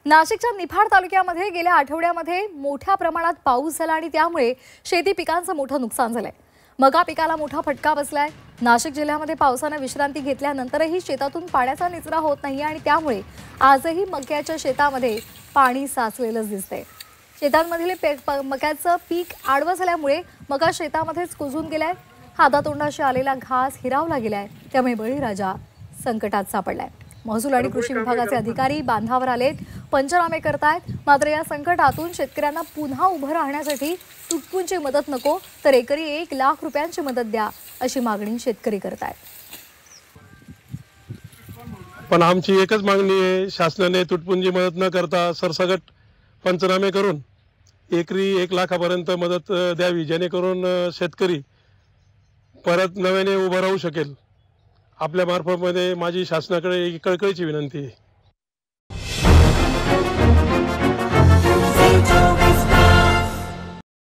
नाशिकच्या निफाड तालुक्यामध्ये गेल्या आठवड्यामध्ये मोठ्या प्रमाणात पाऊस झाला आणि त्यामुळे शेती पिकांचं मोठं नुकसान झालंय। मका पिकाला मोठा फटका बसलाय। नाशिक जिल्ह्यामध्ये पावसाने विश्रांती घेतल्यानंतरही शेतातून पाण्याचा निचरा होत नाही आणि त्यामुळे आजही मक्याच्या शेतामध्ये पाणी साचलेलंच दिसतंय। शेतांमधील मक्याचं पीक आडवं झाल्यामुळे मका शेतामध्येच कुजून गेलाय। हातातोंडाशी आलेला घास हिरावला गेलाय, त्यामुळे बळीराजा संकटात सापडलाय। महसूल आणि कृषी विभागाचे अधिकारी बांधावर आलेत, पंचनामे करतायत। मात्र या संकटातून शेतकऱ्यांना पुन्हा उभं राहण्यासाठी तुटपुंजी मदत नको तर एकरी 1 लाख रुपयांची मदत द्या अशी मागणी शेतकरी करतायत। पण आमची एकच मागणी आहे, शासनाने तुटपुंजी मदत न करता सरसकट पंचनामे करून एकरी 1 लाखापर्यंत मदत द्यावी, जेणेकरून शेतकरी परत नव्याने उभं राहू शकेल। आपल्या मार्फतमध्ये माझी शासनाकडे एक कळकळीची विनंती आहे।